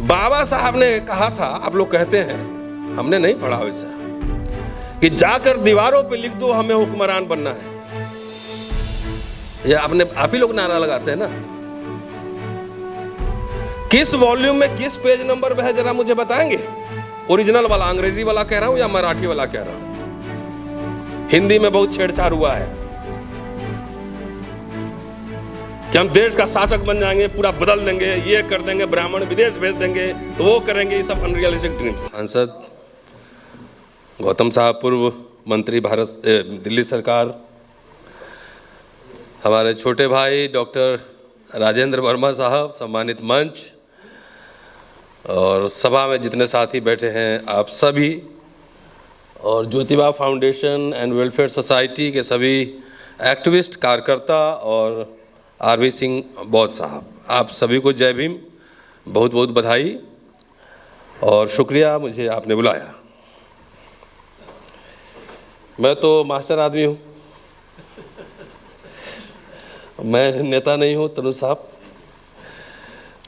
बाबा साहब ने कहा था, आप लोग कहते हैं, हमने नहीं पढ़ा वैसा, कि जाकर दीवारों पे लिख दो हमें हुक्मरान बनना है। ये आप ही लोग नारा लगाते हैं ना। किस वॉल्यूम में किस पेज नंबर पे है जरा मुझे बताएंगे? ओरिजिनल वाला, अंग्रेजी वाला कह रहा हूं या मराठी वाला कह रहा हूं? हिंदी में बहुत छेड़छाड़ हुआ है कि हम देश का शासक बन जाएंगे, पूरा बदल देंगे, ये कर देंगे, ब्राह्मण विदेश भेज देंगे, तो वो करेंगे। ये सब अनरियलिस्टिक ड्रीम्स। सांसद गौतम साहब, पूर्व मंत्री भारत दिल्ली सरकार, हमारे छोटे भाई डॉक्टर राजेंद्र वर्मा साहब, सम्मानित मंच, और सभा में जितने साथी बैठे हैं आप सभी, और Jyotiba foundation and welfare society के सभी एक्टिविस्ट, कार्यकर्ता, और आरवी सिंह बौद्ध साहब, आप सभी को जय भीम, बहुत बहुत बधाई और शुक्रिया मुझे आपने बुलाया। मैं तो मास्टर आदमी हूँ, मैं नेता नहीं हूँ तनु साहब,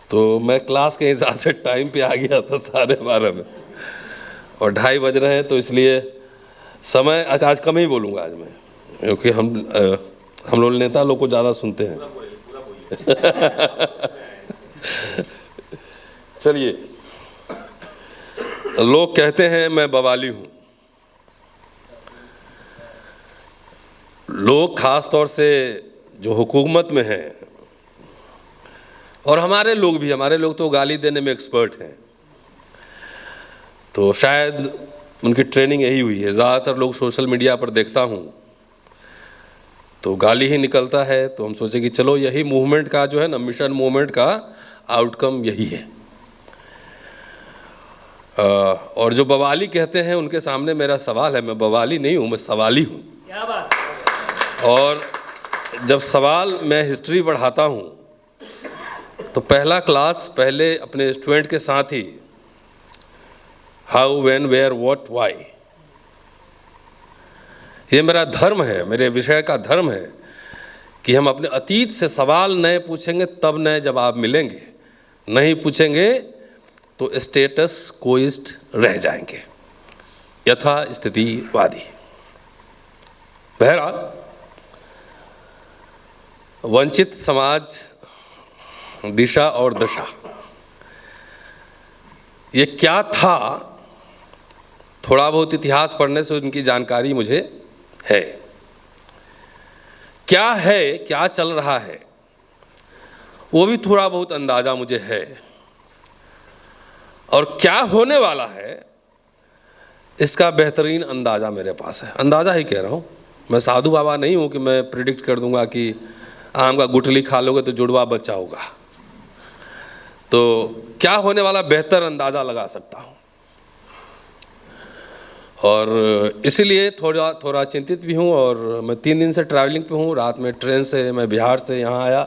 तो मैं क्लास के हिसाब से टाइम पे आ गया था 12:30 में, और 2:30 बज रहे हैं, तो इसलिए समय आज कम ही बोलूँगा आज मैं, क्योंकि हम लोग नेता लोग को ज़्यादा सुनते हैं। चलिए, लोग कहते हैं मैं बवाली हूँ। लोग खास तौर से जो हुकूमत में हैं, और हमारे लोग तो गाली देने में एक्सपर्ट हैं, तो शायद उनकी ट्रेनिंग यही हुई है। ज़्यादातर लोग सोशल मीडिया पर देखता हूँ तो गाली ही निकलता है, तो हम सोचे कि चलो यही मूवमेंट का जो है ना, मिशन मूवमेंट का आउटकम यही है। और जो बवाली कहते हैं उनके सामने मेरा सवाल है, मैं बवाली नहीं हूँ, मैं सवाली हूँ। क्या बात। और जब सवाल मैं हिस्ट्री पढ़ाता हूँ तो पहला क्लास पहले अपने स्टूडेंट के साथ ही how, when, where, what, why, ये मेरा धर्म है, मेरे विषय का धर्म है कि हम अपने अतीत से सवाल नए पूछेंगे तब नए जवाब मिलेंगे, नहीं पूछेंगे तो स्टेटस कोइस्ट रह जाएंगे, यथा स्थितिवादी। बहरहाल, वंचित समाज दिशा और दशा, ये क्या था, थोड़ा बहुत इतिहास पढ़ने से उनकी जानकारी मुझे है। क्या है, क्या चल रहा है, वो भी थोड़ा बहुत अंदाजा मुझे है, और क्या होने वाला है इसका बेहतरीन अंदाजा मेरे पास है। अंदाजा ही कह रहा हूँ, मैं साधु बाबा नहीं हूँ कि मैं प्रिडिक्ट कर दूंगा कि आम का गुठली खा लोगे तो जुड़वा बच्चा होगा। तो क्या होने वाला बेहतर अंदाजा लगा सकता हूँ, और इसीलिए थोड़ा चिंतित भी हूँ। और मैं 3 दिन से ट्रैवलिंग पे हूँ। रात में ट्रेन से मैं बिहार से यहाँ आया,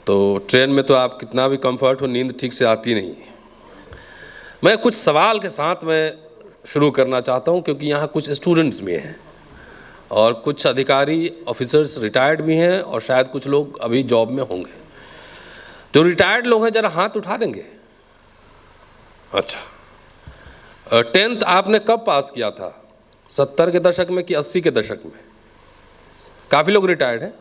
तो ट्रेन में तो आप कितना भी कंफर्ट हो, नींद ठीक से आती नहीं। मैं कुछ सवाल के साथ मैं शुरू करना चाहता हूँ, क्योंकि यहाँ कुछ स्टूडेंट्स भी हैं और कुछ अधिकारी ऑफिसर्स रिटायर्ड भी हैं, और शायद कुछ लोग अभी जॉब में होंगे। जो रिटायर्ड लोग हैं जरा हाथ उठा देंगे। अच्छा, 10th आपने कब पास किया था? 70 के दशक में कि 80 के दशक में? काफ़ी लोग रिटायर्ड हैं?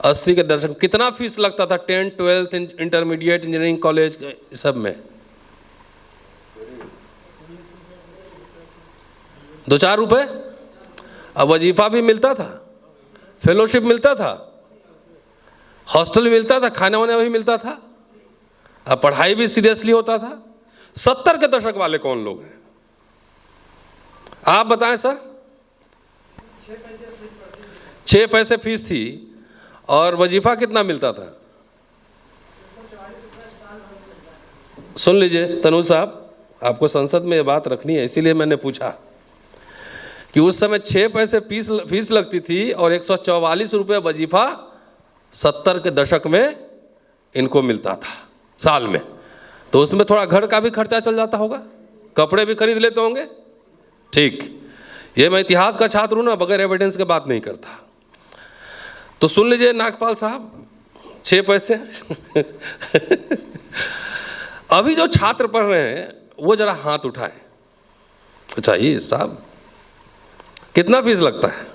80 के दशक। कितना फीस लगता था 10th, 12th, intermediate, engineering college सब में? 2-4 रुपये। अब वजीफा भी मिलता था, फेलोशिप मिलता था, हॉस्टल मिलता था, खाने वाने भी मिलता था, अब पढ़ाई भी सीरियसली होता था। 70 के दशक वाले कौन लोग हैं आप बताएं सर? 6 पैसे फीस थी, और वजीफा कितना मिलता था? सुन लीजिए तनु साहब, आपको संसद में ये बात रखनी है, इसीलिए मैंने पूछा कि उस समय 6 पैसे फीस लगती थी और 144 रुपये वजीफा 70 के दशक में इनको मिलता था साल में। तो उसमें थोड़ा घर का भी खर्चा चल जाता होगा, कपड़े भी खरीद लेते होंगे। ठीक, ये मैं इतिहास का छात्र हूँ ना, बगैर एविडेंस के बात नहीं करता। तो सुन लीजिए नागपाल साहब, 6 पैसे। अभी जो छात्र पढ़ रहे हैं वो जरा हाथ उठाएं। अच्छा, ये साहब कितना फीस लगता है?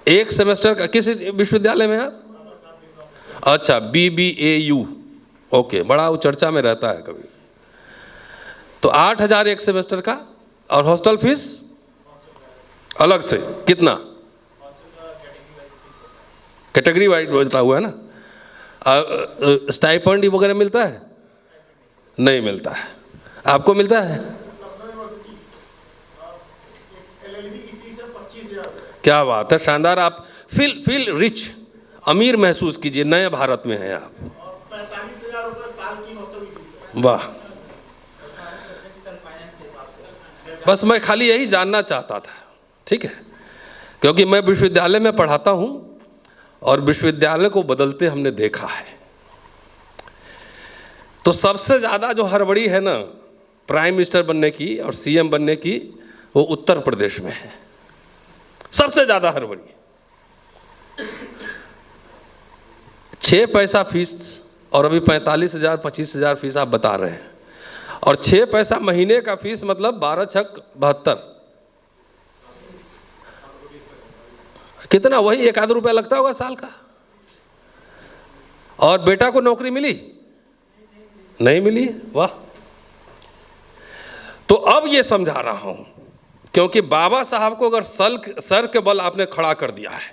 एक सेमेस्टर का? किस विश्वविद्यालय में आप? अच्छा, BBAU, ओके, बड़ा वो चर्चा में रहता है कभी। तो 8,000 एक सेमेस्टर का, और हॉस्टल फीस अलग से कितना? कैटेगरी वाइज बता हुआ है ना। स्टाइपेंड वगैरह मिलता है? नहीं मिलता है। आपको मिलता है? क्या बात है, शानदार। आप फील रिच, अमीर महसूस कीजिए, नए भारत में हैं आप। 45,000 रुपये साल की हॉस्टल फीस। वाह, बस मैं खाली यही जानना चाहता था, ठीक है, क्योंकि मैं विश्वविद्यालय में पढ़ाता हूँ और विश्वविद्यालय को बदलते हमने देखा है। तो सबसे ज़्यादा जो हड़बड़ी है ना प्राइम मिनिस्टर बनने की और CM बनने की, वो उत्तर प्रदेश में है, सबसे ज़्यादा हड़बड़ी। 6 पैसा फीस और अभी 45,000 25,000 फीस आप बता रहे हैं, और 6 पैसा महीने का फीस मतलब 12 छक 72, कितना? वही 1 आध रुपया लगता होगा साल का। और बेटा को नौकरी मिली? नहीं मिली। वाह। तो अब ये समझा रहा हूं, क्योंकि बाबा साहब को अगर सर के बल आपने खड़ा कर दिया है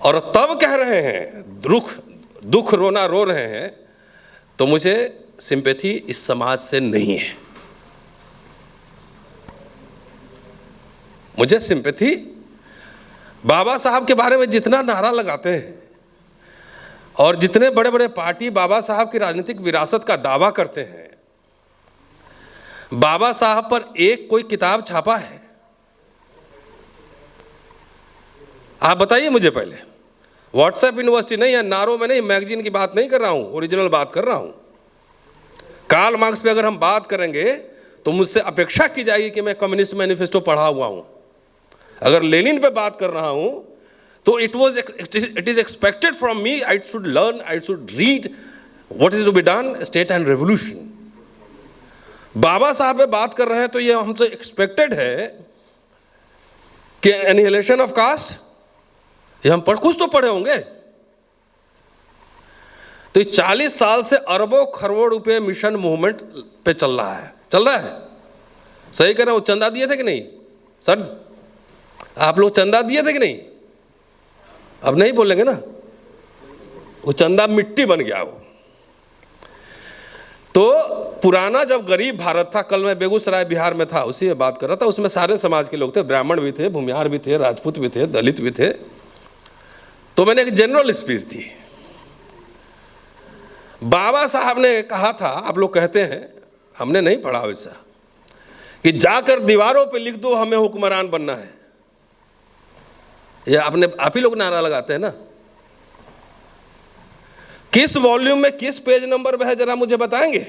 और तब कह रहे हैं दुख रोना रो रहे हैं, तो मुझे सिंपैथी इस समाज से नहीं है। मुझे सिंपैथी बाबा साहब के बारे में जितना नारा लगाते हैं और जितने बड़े बड़े पार्टी बाबा साहब की राजनीतिक विरासत का दावा करते हैं, बाबा साहब पर एक कोई किताब छापा है? आप बताइए मुझे पहले। व्हाट्सएप यूनिवर्सिटी नहीं है, नारों में नहीं, मैगजीन की बात नहीं कर रहा हूं, ओरिजिनल बात कर रहा हूं। कार्ल मार्क्स पे अगर हम बात करेंगे तो मुझसे अपेक्षा की जाएगी कि मैं कम्युनिस्ट मैनिफेस्टो पढ़ा हुआ हूं। अगर लेनिन पे बात कर रहा हूं तो it is expected from me, I should learn, I should read what is to be done, state and revolution. Baba Saheb पे बात कर रहे हैं तो ये हमसे एक्सपेक्टेड है कि एनिहिलेशन ऑफ कास्ट, ये हम कुछ तो पढ़े होंगे। तो 40 साल से अरबों खरबों रुपए मिशन मूवमेंट पे चल रहा है सही कह रहा हूं। चंदा दिए थे कि नहीं सर? आप लोग चंदा दिए थे कि नहीं? अब नहीं बोलेंगे ना, वो चंदा मिट्टी बन गया। वो तो पुराना जब गरीब भारत था, कल मैं बेगूसराय बिहार में था, उसी में बात कर रहा था, उसमें सारे समाज के लोग थे, ब्राह्मण भी थे, भूमिहार भी थे, राजपूत भी थे, दलित भी थे। तो मैंने एक जनरल स्पीच दी। बाबा साहब ने कहा था, आप लोग कहते हैं, हमने नहीं पढ़ा वैसा, कि जाकर दीवारों पे लिख दो हमें हुक्मरान बनना है। ये आप ही लोग नारा लगाते हैं ना। किस वॉल्यूम में किस पेज नंबर में है जरा मुझे बताएंगे?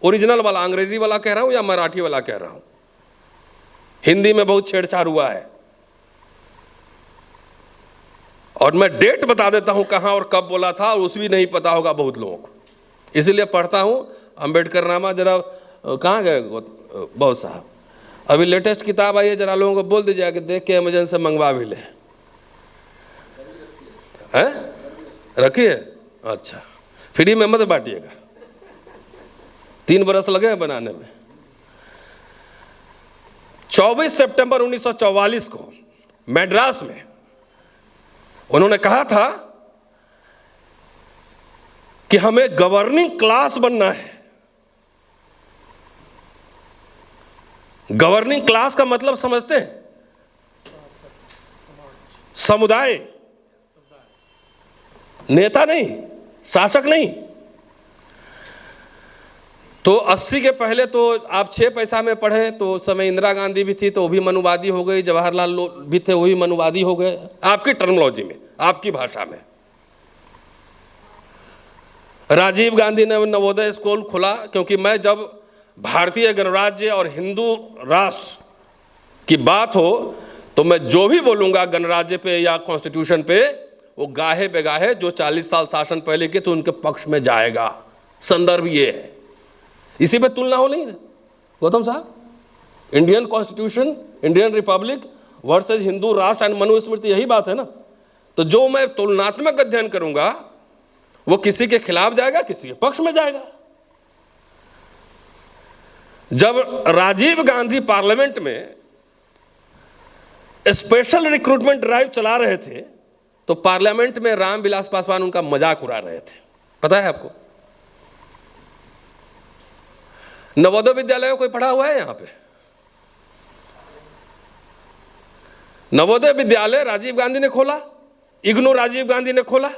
ओरिजिनल वाला, अंग्रेजी वाला कह रहा हूं या मराठी वाला कह रहा हूं? हिंदी में बहुत छेड़छाड़ हुआ है और मैं डेट बता देता हूं कहां और कब बोला था, और उस भी नहीं पता होगा बहुत लोगों को, इसलिए पढ़ता हूं। अंबेडकर नामा जरा कहां गए बहुत साहब? अभी लेटेस्ट किताब आई है, जरा लोगों को बोल दीजिए कि देख के अमेजन से मंगवा भी ले। हैं? रखी है? अच्छा, फ्री में मत बांटिएगा, 3 बरस लगे हैं बनाने में। 24 सितंबर 1944 को मैड्रास में उन्होंने कहा था कि हमें गवर्निंग क्लास बनना है। गवर्निंग क्लास का मतलब समझते हैं? समुदाय, नेता नहीं, शासक नहीं। तो 80 के पहले तो आप 6 पैसा में पढ़े तो उस समय इंदिरा गांधी भी थी तो वो भी मनुवादी हो गई, जवाहरलाल भी थे वो भी मनुवादी हो गए, आपकी टर्मिनोलॉजी में, आपकी भाषा में। राजीव गांधी ने नवोदय स्कूल खुला, क्योंकि मैं जब भारतीय गणराज्य और हिंदू राष्ट्र की बात हो तो मैं जो भी बोलूंगा गणराज्य पे या कॉन्स्टिट्यूशन पे, वो गाहे बेगाहे जो 40 साल शासन पहले के तो उनके पक्ष में जाएगा। संदर्भ ये है, इसी पे तुलना हो नहीं गौतम साहब। Indian constitution, Indian Republic versus Hindu राष्ट्र एंड मनुस्मृति, यही बात है ना। तो जो मैं तुलनात्मक अध्ययन करूंगा वो किसी के खिलाफ जाएगा, किसी के पक्ष में जाएगा। जब राजीव गांधी पार्लियामेंट में स्पेशल रिक्रूटमेंट ड्राइव चला रहे थे तो पार्लियामेंट में रामविलास पासवान उनका मजाक उड़ा रहे थे, पता है आपको? नवोदय विद्यालय कोई पढ़ा हुआ है यहां पे? नवोदय विद्यालय राजीव गांधी ने खोला, इग्नू राजीव गांधी ने खोला।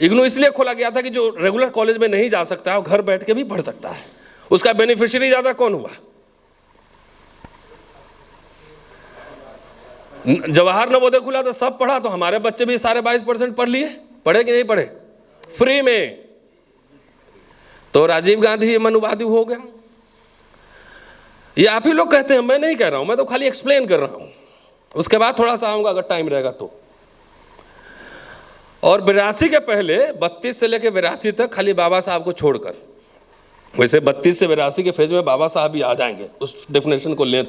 इग्नू इसलिए खोला गया था कि जो रेगुलर कॉलेज में नहीं जा सकता है वो घर बैठ के भी पढ़ सकता है। उसका बेनिफिशियरी ज्यादा कौन हुआ? जवाहर नवोदय खुला तो सब पढ़ा, तो हमारे बच्चे भी सारे 22% पढ़ लिए। पढ़े कि नहीं पढ़े? फ्री में। तो राजीव गांधी मनुवादी हो गया। ये आप ही लोग कहते हैं, मैं नहीं कह रहा हूं, मैं तो खाली एक्सप्लेन कर रहा हूं। उसके बाद थोड़ा सा आऊंगा अगर टाइम रहेगा तो। और 82 के पहले 32 से लेकर 82 तक खाली बाबा साहब को छोड़कर, वैसे 32 से 82 के फेज में बाबा साहब भी आ जाएंगे उस डेफिनेशन को ले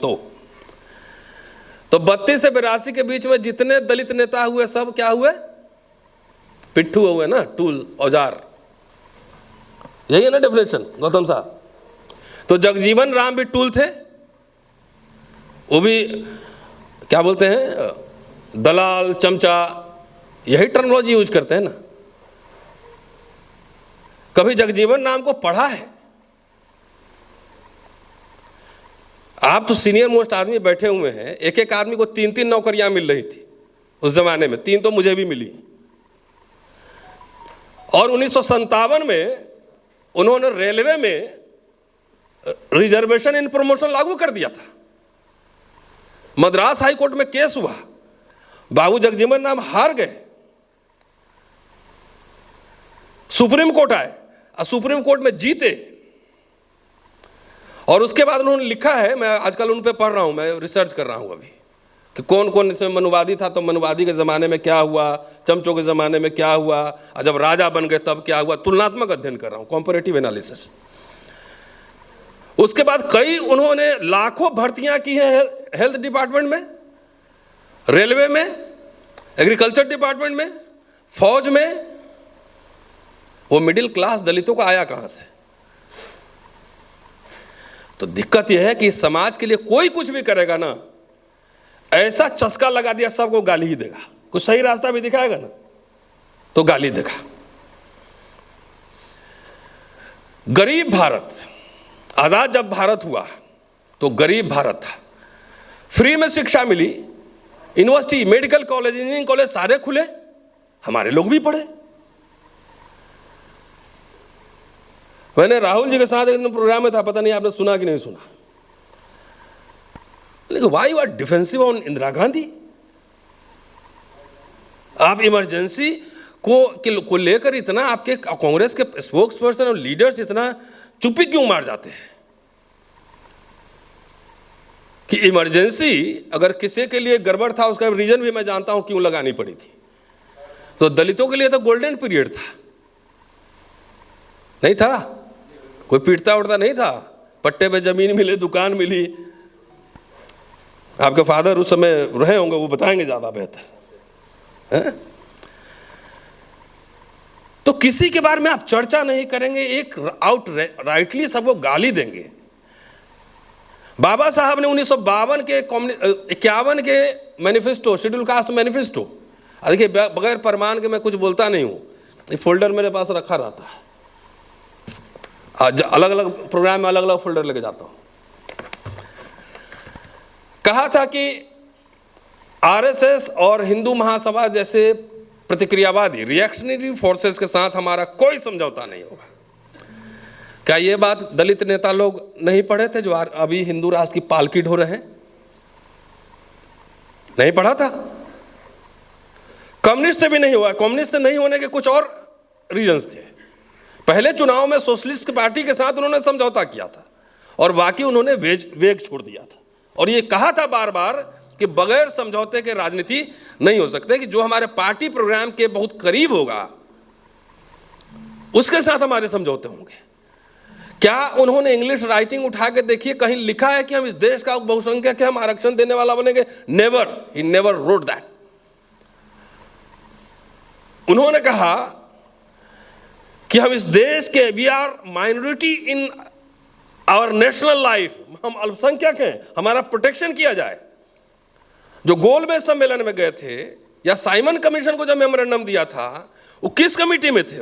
तो 32 से 82 के बीच में जितने दलित नेता हुए सब क्या हुए? पिट्ठू हुए ना, टूल, औजार। यही है ना डेफिनेशन गौतम साहब। तो जगजीवन राम भी टूल थे, वो भी क्या बोलते हैं, दलाल, चमचा, यही टर्मिनोलॉजी यूज करते हैं ना। कभी जगजीवन राम को पढ़ा है? आप तो सीनियर मोस्ट आदमी बैठे हुए हैं, एक एक आदमी को 3-3 नौकरियां मिल रही थी उस जमाने में, 3 तो मुझे भी मिली। और 1957 में उन्होंने रेलवे में रिजर्वेशन इन प्रमोशन लागू कर दिया था। मद्रास हाई कोर्ट में केस हुआ, बाबू जगजीवन राम हार गए, सुप्रीम कोर्ट आए और सुप्रीम कोर्ट में जीते। और उसके बाद उन्होंने लिखा है, मैं आजकल उन पे पढ़ रहा हूं, मैं रिसर्च कर रहा हूं अभी कि कौन कौन इसमें मनुवादी था, तो मनुवादी के ज़माने में क्या हुआ, चमचों के ज़माने में क्या हुआ, और जब राजा बन गए तब क्या हुआ। तुलनात्मक अध्ययन कर रहा हूं, कॉम्पैरेटिव एनालिसिस। उसके बाद कई उन्होंने लाखों भर्तियां की हैं हेल्थ डिपार्टमेंट में, रेलवे में, एग्रीकल्चर डिपार्टमेंट में, फौज में। वो मिडिल क्लास दलितों का आया कहां से? तो दिक्कत यह है कि समाज के लिए कोई कुछ भी करेगा ना, ऐसा चस्का लगा दिया सबको गाली ही देगा। कुछ सही रास्ता भी दिखाएगा ना तो गाली देगा। गरीब भारत, आजाद जब भारत हुआ तो गरीब भारत था, फ्री में शिक्षा मिली, university, medical college, engineering college सारे खुले, हमारे लोग भी पढ़े। मैंने राहुल जी के साथ एक दिन प्रोग्राम में था, पता नहीं आपने सुना कि नहीं सुना, लेकिन why you are defensive on Indira Gandhi? आप इमरजेंसी को लेकर इतना, आपके कांग्रेस के स्पोक्स पर्सन और लीडर्स इतना चुप्पी क्यों मार जाते हैं कि इमरजेंसी अगर किसी के लिए गड़बड़ था, उसका रीजन भी मैं जानता हूं क्यों लगानी पड़ी थी। तो दलितों के लिए तो गोल्डन पीरियड था, नहीं था? कोई पीटता उड़ता नहीं था, पट्टे पे जमीन मिले, दुकान मिली। आपके फादर उस समय रहे होंगे, वो बताएंगे ज्यादा बेहतर है? तो किसी के बारे में आप चर्चा नहीं करेंगे, एक आउट राइटली सबको गाली देंगे। बाबा साहब ने 1952 के 51 के मैनिफेस्टो, शेड्यूल कास्ट मैनिफेस्टो, देखिए बगैर प्रमाण के मैं कुछ बोलता नहीं हूं, ये फोल्डर मेरे पास रखा रहता है, अलग अलग प्रोग्राम में अलग अलग फोल्डर लेके जाता हूं। कहा था कि आरएसएस और हिंदू महासभा जैसे प्रतिक्रियावादी रिएक्शनरी फोर्सेस के साथ हमारा कोई समझौता नहीं होगा। क्या ये बात दलित नेता लोग नहीं पढ़े थे जो अभी हिंदू राष्ट्र की पालकी ढो रहे हैं? नहीं पढ़ा था? कम्युनिस्ट से भी नहीं हुआ। कम्युनिस्ट से नहीं होने के कुछ और रीजंस थे। पहले चुनाव में सोशलिस्ट पार्टी के साथ उन्होंने समझौता किया था और बाकी उन्होंने वेग छोड़ दिया था। और ये कहा था बार बार कि बगैर समझौते के राजनीति नहीं हो सकते, कि जो हमारे पार्टी प्रोग्राम के बहुत करीब होगा उसके साथ हमारे समझौते होंगे। क्या उन्होंने इंग्लिश राइटिंग उठा के देखिए, कहीं लिखा है कि हम इस देश का बहुसंख्यक है, हम आरक्षण देने वाला बनेंगे? Never, he never wrote that. उन्होंने कहा कि हम इस देश के, we are minority in our national life, हम अल्पसंख्यक हैं, हमारा प्रोटेक्शन किया जाए। जो गोलमेज सम्मेलन में गए थे या साइमन कमीशन को जब मेमोरेंडम दिया था, वो किस कमेटी में थे?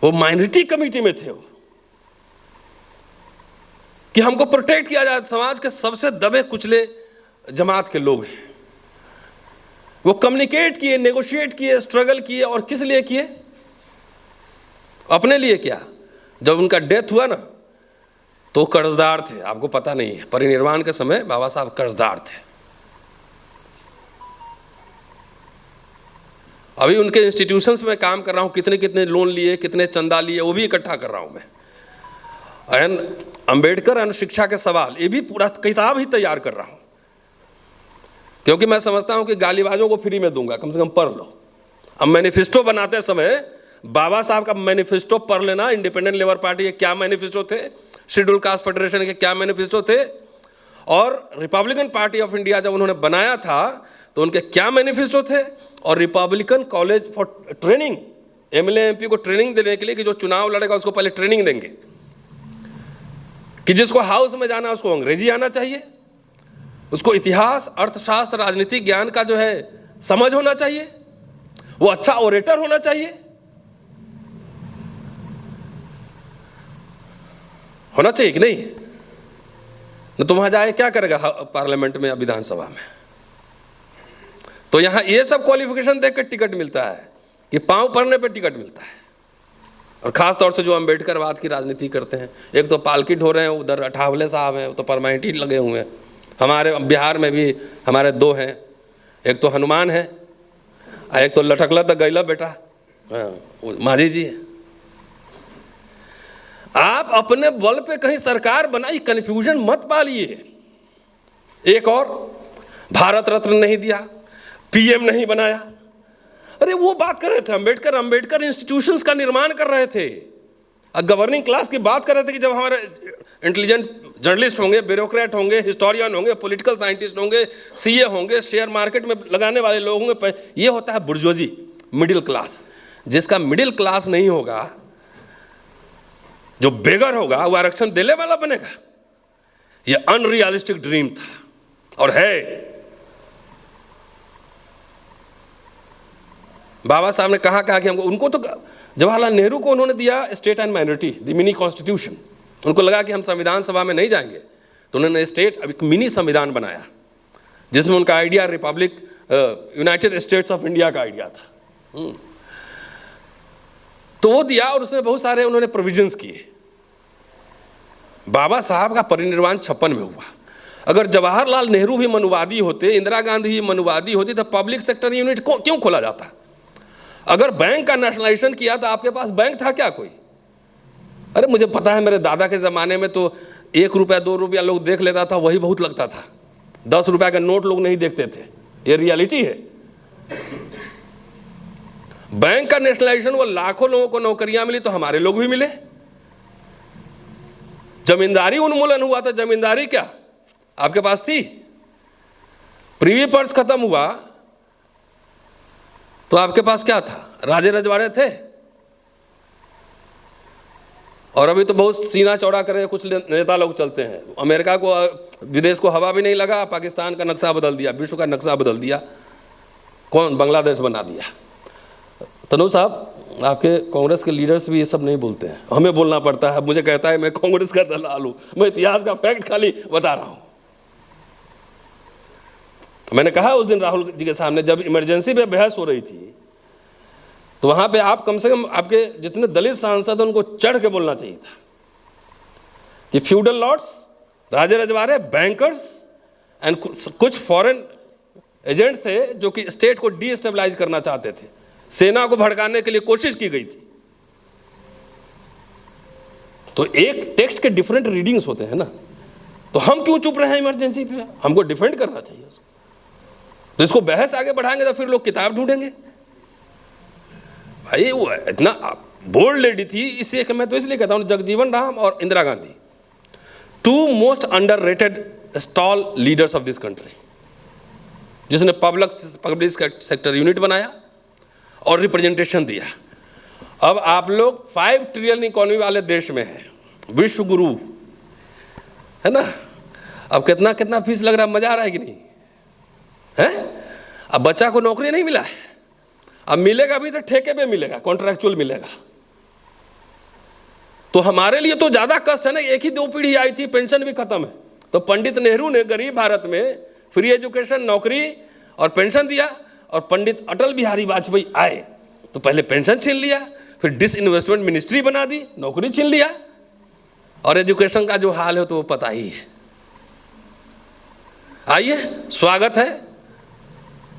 वो माइनॉरिटी कमेटी में थे, वो कि हमको प्रोटेक्ट किया जाए, समाज के सबसे दबे कुचले जमात के लोग हैं। वो कम्युनिकेट किए, नेगोशिएट किए, स्ट्रगल किए, और किस लिए किए? अपने लिए क्या? जब उनका डेथ हुआ ना तो कर्जदार थे, आपको पता नहीं है, परिनिर्वाण के समय बाबा साहब कर्जदार थे। अभी उनके इंस्टीट्यूशंस में काम कर रहा हूं, कितने कितने लोन लिए, कितने चंदा लिए, वो भी इकट्ठा कर रहा हूं मैं। एंड अंबेडकर एंड शिक्षा के सवाल, ये भी पूरा किताब ही तैयार कर रहा हूं, क्योंकि मैं समझता हूं कि गालीबाजों को फ्री में दूंगा, कम से कम पढ़ लो। अब मैनिफेस्टो बनाते समय बाबा साहब का मैनिफेस्टो पढ़ लेना। इंडिपेंडेंट लेबर पार्टी के क्या मैनिफेस्टो थे, शेड्यूल कास्ट फेडरेशन के क्या मैनिफेस्टो थे, और रिपब्लिकन पार्टी ऑफ इंडिया जब उन्होंने बनाया था तो उनके क्या मैनिफेस्टो थे, और Republican college for training, MLA MP को ट्रेनिंग देने के लिए कि जो चुनाव लड़ेगा उसको पहले ट्रेनिंग देंगे, कि जिसको हाउस में जाना उसको अंग्रेजी आना चाहिए, उसको इतिहास, अर्थशास्त्र, राजनीतिक ज्ञान का जो है समझ होना चाहिए, वो अच्छा ओरेटर होना चाहिए, होना चाहिए कि नहीं? न तो वहां जाए क्या करेगा पार्लियामेंट में या विधानसभा में? तो यहां ये सब क्वालिफिकेशन देख कर टिकट मिलता है, कि पांव पड़ने पे टिकट मिलता है। और खास तौर से जो अंबेडकरवाद की राजनीति करते हैं, एक तो पालकी ढो रहे हैं, उधर अठावले साहब हैं, वो तो परमानेंटली लगे हुए हैं। हमारे बिहार में भी हमारे दो हैं, एक तो हनुमान है, एक तो लटकला तो गैला बेटा माझी जी है। आप अपने बल पे कहीं सरकार बनाई, कंफ्यूजन मत पालिए। एक और, भारत रत्न नहीं दिया, पीएम नहीं बनाया, अरे वो बात कर रहे थे अंबेडकर इंस्टीट्यूशंस का निर्माण कर रहे थे, गवर्निंग क्लास की बात कर रहे थे कि जब हमारे इंटेलिजेंट जर्नलिस्ट होंगे, ब्यूरोक्रेट होंगे, हिस्टोरियन होंगे, पॉलिटिकल साइंटिस्ट होंगे, सीए होंगे, शेयर मार्केट में लगाने वाले लोग होंगे, ये होता है बुर्जुआजी, मिडिल क्लास। जिसका मिडिल क्लास नहीं होगा, जो बेगर होगा, वो आरक्षण देने वाला बनेगा? ये अनरियलिस्टिक ड्रीम था और है। बाबा साहब ने कहा कि हमको, उनको तो जवाहरलाल नेहरू को उन्होंने दिया state and minority, the mini constitution. उनको लगा कि हम संविधान सभा में नहीं जाएंगे, तो उन्होंने स्टेट, अब एक मिनी संविधान बनाया, जिसमें उनका idea Republic, United states of India का आइडिया था। तो वो दिया, और उसमें बहुत सारे उन्होंने प्रोविजंस किए। बाबा साहब का परिनिर्वाण 56 में हुआ। अगर जवाहरलाल नेहरू भी मनुवादी होते, इंदिरा गांधी भी मनुवादी होती, तो पब्लिक सेक्टर यूनिट क्यों खोला जाता? अगर बैंक का नेशनलाइजेशन किया तो आपके पास बैंक था क्या कोई? अरे मुझे पता है, मेरे दादा के ज़माने में तो 1 रुपया 2 रुपया लोग देख लेता था, वही बहुत लगता था। 10 रुपया का नोट लोग नहीं देखते थे, ये रियलिटी है। बैंक का नेशनलाइजेशन, वो लाखों लोगों को नौकरियां मिली, तो हमारे लोग भी मिले। जमींदारी उन्मूलन हुआ था, जमींदारी क्या आपके पास थी? प्रीवी पर्स खत्म हुआ तो आपके पास क्या था? राजे रजवाड़े थे। और अभी तो बहुत सीना चौड़ा करे कुछ नेता लोग चलते हैं। अमेरिका को, विदेश को हवा भी नहीं लगा, पाकिस्तान का नक्शा बदल दिया, विश्व का नक्शा बदल दिया, कौन बांग्लादेश बना दिया। तनु साहब, आपके कांग्रेस के लीडर्स भी ये सब नहीं बोलते हैं, हमें बोलना पड़ता है। मुझे कहता है मैं कांग्रेस का दलाल हूं, मैं इतिहास का फैक्ट खाली बता रहा हूं। मैंने कहा उस दिन राहुल जी के सामने, जब इमरजेंसी पे बहस हो रही थी, तो वहां पे आप कम से कम आपके जितने दलित सांसद उनको चढ़ के बोलना चाहिए था कि फ्यूडल लॉर्ड्स, राजे रजवाड़े, बैंकर्स एंड कुछ फॉरेन एजेंट थे जो कि स्टेट को डीस्टेबलाइज करना चाहते थे, सेना को भड़काने के लिए कोशिश की गई थी। तो एक टेक्स्ट के डिफरेंट रीडिंग्स होते हैं ना, तो हम क्यों चुप रहे हैं इमरजेंसी पे? हमको डिफेंड करना चाहिए उसको। तो इसको बहस आगे बढ़ाएंगे तो फिर लोग किताब ढूंढेंगे। भाई वो इतना बोल्ड लेडी थी, इससे मैं तो इसलिए कहता हूँ जगजीवन राम और Indira Gandhi, 2 most underrated stall leaders of this country, जिसने पब्लिक सेक्टर यूनिट बनाया और रिप्रेजेंटेशन दिया। अब आप लोग 5 ट्रिलियन इकोनॉमी वाले देश में हैं, विश्व गुरु है ना। अब कितना कितना फीस लग रहा है, मजा आ रहा है कि नहीं है? अब बच्चा को नौकरी नहीं मिला है, अब मिलेगा भी तो ठेके पे मिलेगा, कॉन्ट्रैक्चुअल मिलेगा। तो हमारे लिए तो ज्यादा कष्ट है ना। एक ही 2 पीढ़ी आई थी, पेंशन भी खत्म है। तो पंडित नेहरू ने गरीब भारत में फ्री एजुकेशन, नौकरी और पेंशन दिया, और पंडित अटल बिहारी वाजपेयी आए तो पहले पेंशन छीन लिया, फिर डिसइन्वेस्टमेंट मिनिस्ट्री बना दी, नौकरी छीन लिया, और एजुकेशन का जो हाल है तो वो पता ही है। आइए, स्वागत है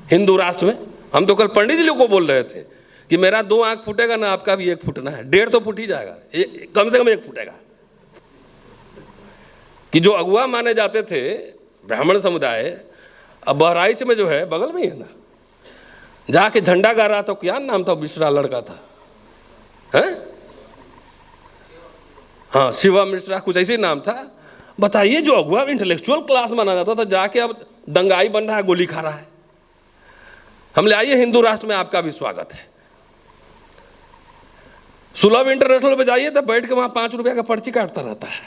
हिंदू राष्ट्र में। हम तो कल पंडित जी लोग को बोल रहे थे कि मेरा 2 आंख फूटेगा ना, आपका भी 1 फूटना है, 1.5 तो फूट ही जाएगा, कम से कम 1 फूटेगा। कि जो अगुआ माने जाते थे ब्राह्मण समुदाय, अब बहराइच में जो है बगल में ही है ना, जाके झंडा गा रहा था, क्या नाम था मिश्रा लड़का था, हैं? हाँ, शिवा मिश्रा, कुछ ऐसे नाम था। बताइए, जो अगुआ इंटेलेक्चुअल क्लास माना जाता था, जाके अब दंगाई बन रहा है, गोली खा रहा है। हम ले आइए, हिंदू राष्ट्र में आपका भी स्वागत है। सुलभ इंटरनेशनल पे जाइए तो बैठ के वहां 5 रुपया का पर्ची काटता रहता है।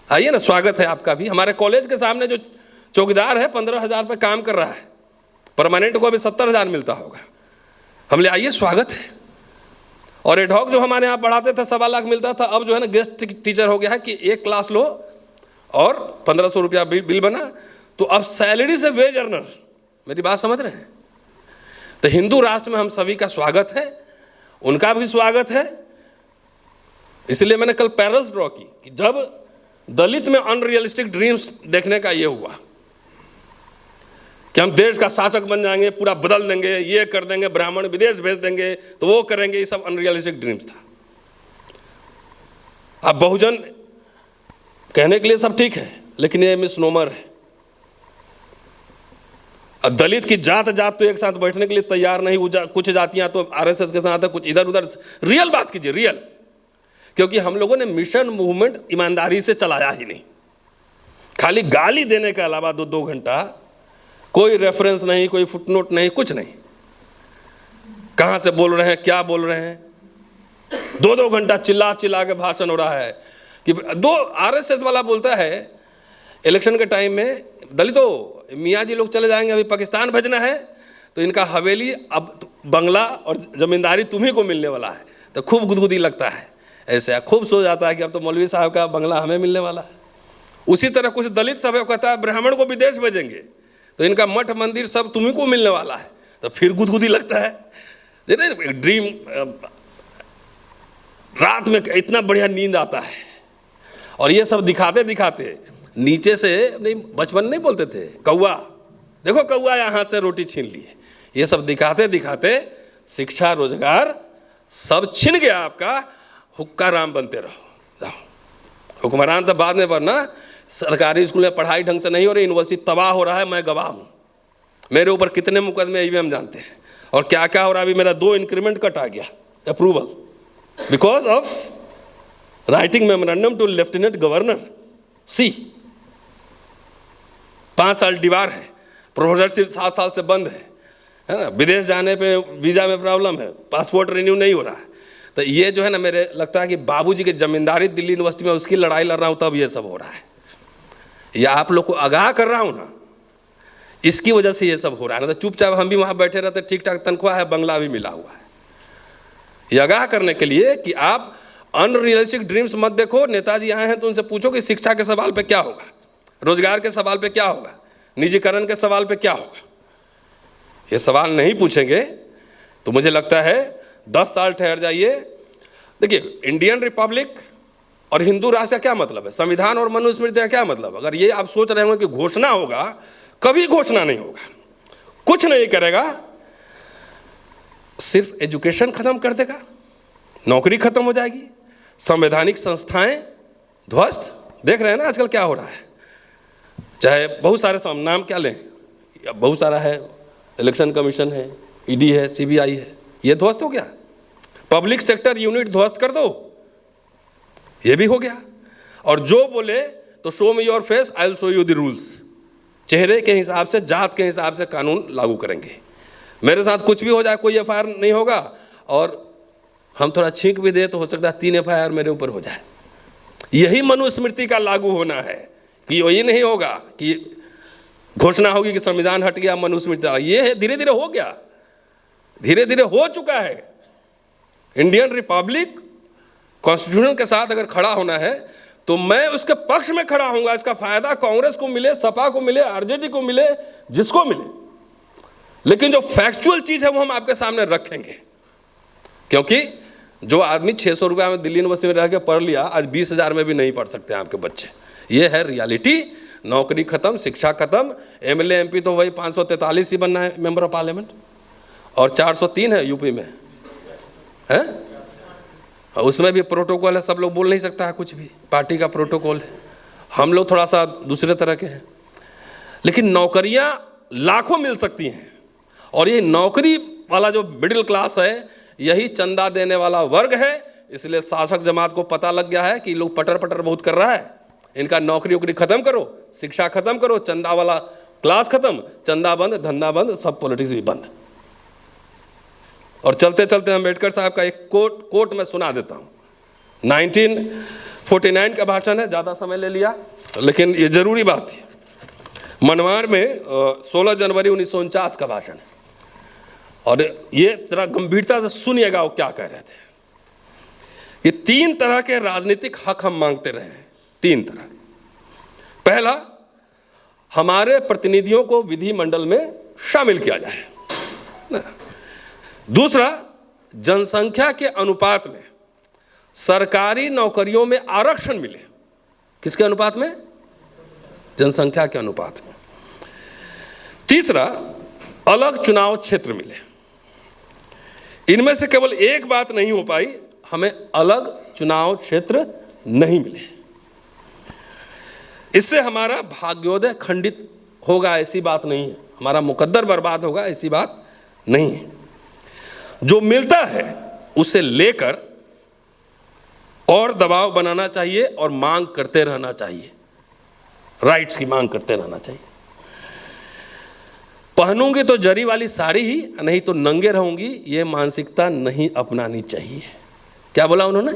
आइए ना, स्वागत है आपका भी। हमारे कॉलेज के सामने जो चौकीदार है 15,000 पे काम कर रहा है, परमानेंट को अभी 70,000 मिलता होगा। हम ले आइए, स्वागत है। और एडहॉक जो हमारे यहाँ पढ़ाते थे 1.25 लाख मिलता था, अब जो है ना गेस्ट टीचर हो गया है कि 1 क्लास लो और 1,500 रुपया बिल बना। तो अब सैलरी से वेज अर्नर, मेरी बात समझ रहे हैं? तो हिंदू राष्ट्र में हम सभी का स्वागत है, उनका भी स्वागत है। इसलिए मैंने कल पैरल्स ड्रॉ की कि जब दलित में अनरियलिस्टिक ड्रीम्स देखने का ये हुआ कि हम देश का शासक बन जाएंगे, पूरा बदल देंगे, ये कर देंगे, ब्राह्मण विदेश भेज देंगे तो वो करेंगे, ये सब अनरियलिस्टिक ड्रीम्स था। अब बहुजन कहने के लिए सब ठीक है, लेकिन ये मिसनोमर है। अब दलित की जात तो एक साथ बैठने के लिए तैयार नहीं, कुछ जातियां तो आरएसएस के साथ है, कुछ इधर उधर। रियल बात कीजिए, रियल। क्योंकि हम लोगों ने मिशन मूवमेंट ईमानदारी से चलाया ही नहीं। खाली गाली देने के अलावा 2 घंटा कोई रेफरेंस नहीं, कोई फुटनोट नहीं, कुछ नहीं। कहां से बोल रहे हैं, क्या बोल रहे हैं, 2 घंटा चिल्ला के भाषण हो रहा है कि आरएसएस वाला बोलता है इलेक्शन के टाइम में, दलितों मियाँ जी लोग चले जाएंगे, अभी पाकिस्तान भेजना है, तो इनका हवेली अब बंगला और जमींदारी तुम्ही को मिलने वाला है। तो खूब गुदगुदी लगता है, ऐसे खूब सो जाता है कि अब तो मौलवी साहब का बंगला हमें मिलने वाला है। उसी तरह कुछ दलित सब कहता है ब्राह्मण को विदेश भेजेंगे तो इनका मठ मंदिर सब तुम्ही को मिलने वाला है, तो फिर गुदगुदी लगता है। ड्रीम, रात में इतना बढ़िया नींद आता है। और ये सब दिखाते दिखाते नीचे से नहीं, बचपन नहीं बोलते थे कौआ, देखो कौआ यहाँ से रोटी छीन लिए। ये सब दिखाते दिखाते शिक्षा, रोजगार सब छिन गया आपका। हुक्का राम बनते रहो। हुक्मरान तो बाद में बनना। सरकारी स्कूल में पढ़ाई ढंग से नहीं हो रही, यूनिवर्सिटी तबाह हो रहा है, मैं गवाह हूँ। मेरे ऊपर कितने मुकदमे ईवीएम जानते हैं, और क्या क्या हो रहा है। अभी मेरा 2 इंक्रीमेंट कट आ गया, approval, because of writing memorandum to lieutenant governor सी। 5 साल दीवार है, प्रोफेसरशिप 7 साल से बंद है ना। विदेश जाने पे वीज़ा में प्रॉब्लम है, पासपोर्ट रिन्यू नहीं हो रहा है। तो ये जो है ना, मेरे लगता है कि बाबूजी की जमींदारी दिल्ली यूनिवर्सिटी में, उसकी लड़ाई लड़ रहा हूँ, तब ये सब हो रहा है। या आप लोग को आगाह कर रहा हूँ ना, इसकी वजह से ये सब हो रहा है। ना तो चुपचाप हम भी वहाँ बैठे रहते, ठीक ठाक तनख्वाह है, बंगला भी मिला हुआ है। ये आगाह करने के लिए कि आप अनरियलिस्टिक ड्रीम्स मत देखो। नेताजी आए हैं तो उनसे पूछो कि शिक्षा के सवाल पे क्या होगा, रोजगार के सवाल पे क्या होगा, निजीकरण के सवाल पे क्या होगा। ये सवाल नहीं पूछेंगे तो मुझे लगता है 10 साल ठहर जाइए। देखिए, इंडियन रिपब्लिक और हिंदू राष्ट्र का क्या मतलब है, संविधान और मनुस्मृति का क्या मतलब। अगर ये आप सोच रहे होंगे कि घोषणा होगा, कभी घोषणा नहीं होगा, कुछ नहीं करेगा। सिर्फ एजुकेशन खत्म कर देगा, नौकरी खत्म हो जाएगी, संवैधानिक संस्थाएं ध्वस्त, देख रहे हैं ना आजकल क्या हो रहा है, चाहे बहुत सारे नाम क्या लें, बहुत सारा है, इलेक्शन कमीशन है, ईडी है, सीबीआई है, ये ध्वस्त हो गया। पब्लिक सेक्टर यूनिट ध्वस्त कर दो, ये भी हो गया। और जो बोले तो show me your face, I will show you the rules, चेहरे के हिसाब से, जात के हिसाब से कानून लागू करेंगे। मेरे साथ कुछ भी हो जाए, कोई एफआईआर नहीं होगा, और हम थोड़ा छींक भी दे तो हो सकता है 3 एफआईआर मेरे ऊपर हो जाए। यही मनुस्मृति का लागू होना है, कि ये नहीं होगा कि घोषणा होगी कि संविधान हट गया, मनुस्मृति, ये है धीरे धीरे हो गया, धीरे धीरे हो चुका है। इंडियन रिपब्लिक कॉन्स्टिट्यूशन के साथ अगर खड़ा होना है तो मैं उसके पक्ष में खड़ा होऊंगा। इसका फायदा कांग्रेस को मिले, सपा को मिले, आरजेडी को मिले, जिसको मिले, लेकिन जो फैक्चुअल चीज है वो हम आपके सामने रखेंगे। क्योंकि जो आदमी 600 रुपया में दिल्ली यूनिवर्सिटी में रह के पढ़ लिया, आज 20,000 में भी नहीं पढ़ सकते आपके बच्चे। ये है रियलिटी। नौकरी खत्म, शिक्षा खत्म, एमएलए एमपी तो वही 543 ही बनना है मेंबर ऑफ पार्लियामेंट, और 403 है यूपी में है। उसमें भी प्रोटोकॉल है, सब लोग बोल नहीं सकता है कुछ भी, पार्टी का प्रोटोकॉल है। हम लोग थोड़ा सा दूसरे तरह के हैं, लेकिन नौकरियां लाखों मिल सकती हैं। और ये नौकरी वाला जो मिडिल क्लास है, यही चंदा देने वाला वर्ग है। इसलिए शासक जमात को पता लग गया है कि लोग पटर पटर बहुत कर रहा है, इनका नौकरी वोकरी खत्म करो, शिक्षा खत्म करो, चंदा वाला क्लास खत्म, चंदा बंद, धंधा बंद, सब पॉलिटिक्स भी बंद। और चलते चलते अम्बेडकर साहब का एक कोट मैं सुना देता हूँ। 1949 का भाषण है, ज़्यादा समय ले लिया, लेकिन ये जरूरी बात थी। मनमाड़ में 16 जनवरी 1949 का भाषण है, और ये जरा गंभीरता से सुनिएगा वो क्या कह रहे थे। ये 3 तरह के राजनीतिक हक हम मांगते रहे हैं, 3 तरह। पहला, हमारे प्रतिनिधियों को विधिमंडल में शामिल किया जाए ना। दूसरा, जनसंख्या के अनुपात में सरकारी नौकरियों में आरक्षण मिले। किसके अनुपात में? जनसंख्या के अनुपात में। तीसरा, अलग चुनाव क्षेत्र मिले। इनमें से केवल एक बात नहीं हो पाई, हमें अलग चुनाव क्षेत्र नहीं मिले। इससे हमारा भाग्योदय खंडित होगा ऐसी बात नहीं है, हमारा मुकद्दर बर्बाद होगा ऐसी बात नहीं है। जो मिलता है उसे लेकर और दबाव बनाना चाहिए और मांग करते रहना चाहिए, राइट्स की मांग करते रहना चाहिए। पहनूंगी तो जरी वाली साड़ी ही, नहीं तो नंगे रहूंगी, ये मानसिकता नहीं अपनानी चाहिए। क्या बोला उन्होंने?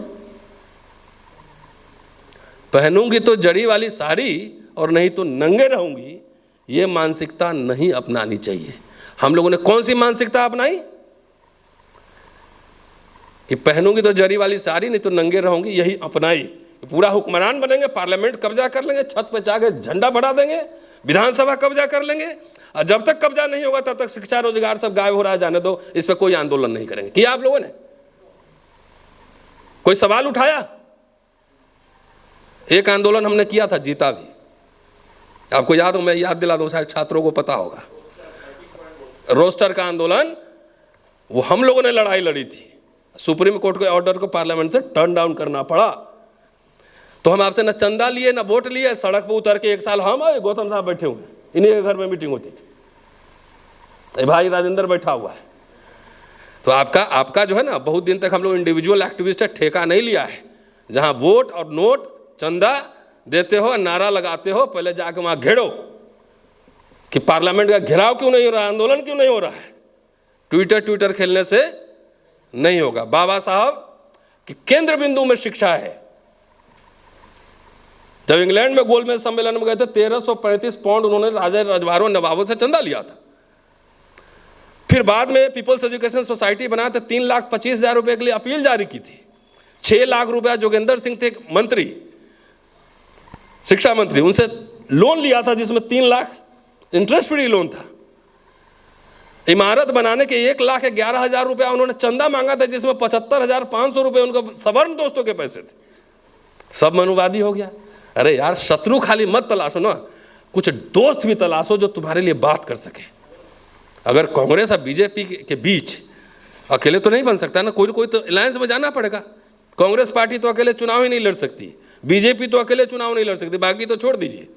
पहनूंगी तो जरी वाली साड़ी और नहीं तो नंगे रहूंगी, ये मानसिकता नहीं अपनानी चाहिए। हम लोगों ने कौन सी मानसिकता अपनाई? कि पहनूंगी तो जरी वाली साड़ी, नहीं तो नंगे रहूंगी, यही अपनाई। पूरा हुक्मरान बनेंगे, पार्लियामेंट कब्जा कर लेंगे, छत पे जाके झंडा बढ़ा देंगे, विधानसभा कब्जा कर लेंगे, और जब तक कब्जा नहीं होगा तब तक शिक्षा रोजगार सब गायब हो रहा है, जाने दो, इस पर कोई आंदोलन नहीं करेंगे। किया आप लोगों ने? कोई सवाल उठाया? एक आंदोलन हमने किया था, जीता भी। आपको याद हो? मैं याद दिला दूं, शायद छात्रों को पता होगा। रोस्टर का आंदोलन, वो हम लोगों ने लड़ाई लड़ी थी। सुप्रीम कोर्ट के ऑर्डर को पार्लियामेंट से टर्न डाउन करना पड़ा। तो हम आपसे न चंदा लिए न वोट लिए, सड़क पर उतर के 1 साल हम और गौतम साहब बैठे हुए, इन्हीं के घर में मीटिंग होती थी, भाई राजेंद्र बैठा हुआ है। तो आपका जो है ना, बहुत दिन तक हम लोग इंडिविजुअल एक्टिविस्ट है, ठेका नहीं लिया है। जहां वोट और नोट चंदा देते हो, नारा लगाते हो, पहले जाके वहां घेरो कि पार्लियामेंट का घेराव क्यों नहीं हो रहा है, आंदोलन क्यों नहीं हो रहा है। ट्विटर खेलने से नहीं होगा। बाबा साहब कि केंद्र बिंदु में शिक्षा है। जब इंग्लैंड में गोलमेज सम्मेलन में गए थे, 1335 पाउंड उन्होंने राजा रजवाड़ों नवाबों से चंदा लिया था। फिर बाद में पीपल्स एजुकेशन सोसाइटी बनाया था, 3,25,000 रुपए के लिए अपील जारी की थी। 6 लाख रुपया जोगेंद्र सिंह थे मंत्री, शिक्षा मंत्री, उनसे लोन लिया था, जिसमें 3 लाख इंटरेस्ट फ्री लोन था। इमारत बनाने के 1,11,000 रुपया उन्होंने चंदा मांगा था, जिसमें 75,500 रुपये उनका सवर्ण दोस्तों के पैसे थे। सब मनुवादी हो गया। अरे यार, शत्रु खाली मत तलाशो ना, कुछ दोस्त भी तलाशो जो तुम्हारे लिए बात कर सके। अगर कांग्रेस और बीजेपी के बीच अकेले तो नहीं बन सकता ना, कोई तो अलायंस में जाना पड़ेगा। कांग्रेस पार्टी तो अकेले चुनाव ही नहीं लड़ सकती, बीजेपी तो अकेले चुनाव नहीं लड़ सकती, बाकी तो छोड़ दीजिए।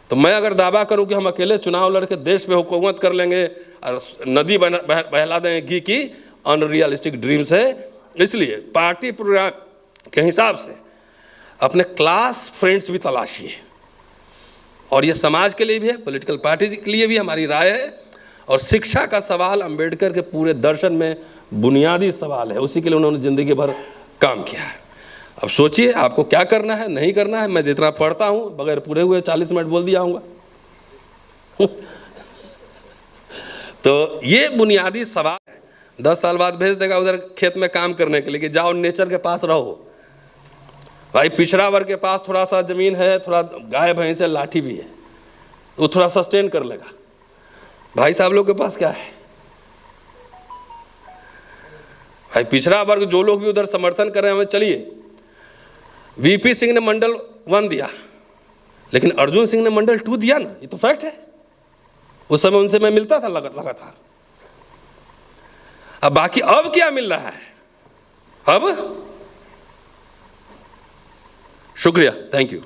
तो मैं अगर दावा करूं कि हम अकेले चुनाव लड़के देश में हुकूमत कर लेंगे और नदी बहला देंगे घी की, अनरियलिस्टिक ड्रीम्स है। इसलिए पार्टी प्रोग्राम के हिसाब से अपने क्लास फ्रेंड्स भी तलाशिए, और ये समाज के लिए भी है, पॉलिटिकल पार्टी के लिए भी हमारी राय है। और शिक्षा का सवाल अंबेडकर के पूरे दर्शन में बुनियादी सवाल है, उसी के लिए उन्होंने ज़िंदगी भर काम किया है। अब सोचिए आपको क्या करना है, नहीं करना है। मैं जितना पढ़ता हूँ बगैर पूरे हुए 40 मिनट बोल दिया हूँगा। तो ये बुनियादी सवाल है। 10 साल बाद भेज देगा उधर खेत में काम करने के लिए कि जाओ नेचर के पास रहो। भाई पिछड़ा वर्ग के पास थोड़ा सा ज़मीन है, थोड़ा गाय भैंस है, लाठी भी है, वो थोड़ा सस्टेन कर लेगा। भाई साहब लोग के पास क्या है? भाई पिछड़ा वर्ग जो लोग भी उधर समर्थन कर रहे हैं, हमें चलिए, वीपी सिंह ने मंडल 1 दिया, लेकिन अर्जुन सिंह ने मंडल 2 दिया ना, ये तो फैक्ट है। उस समय उनसे मैं मिलता था लगातार। अब बाकी अब क्या मिल रहा है? अब शुक्रिया, थैंक यू।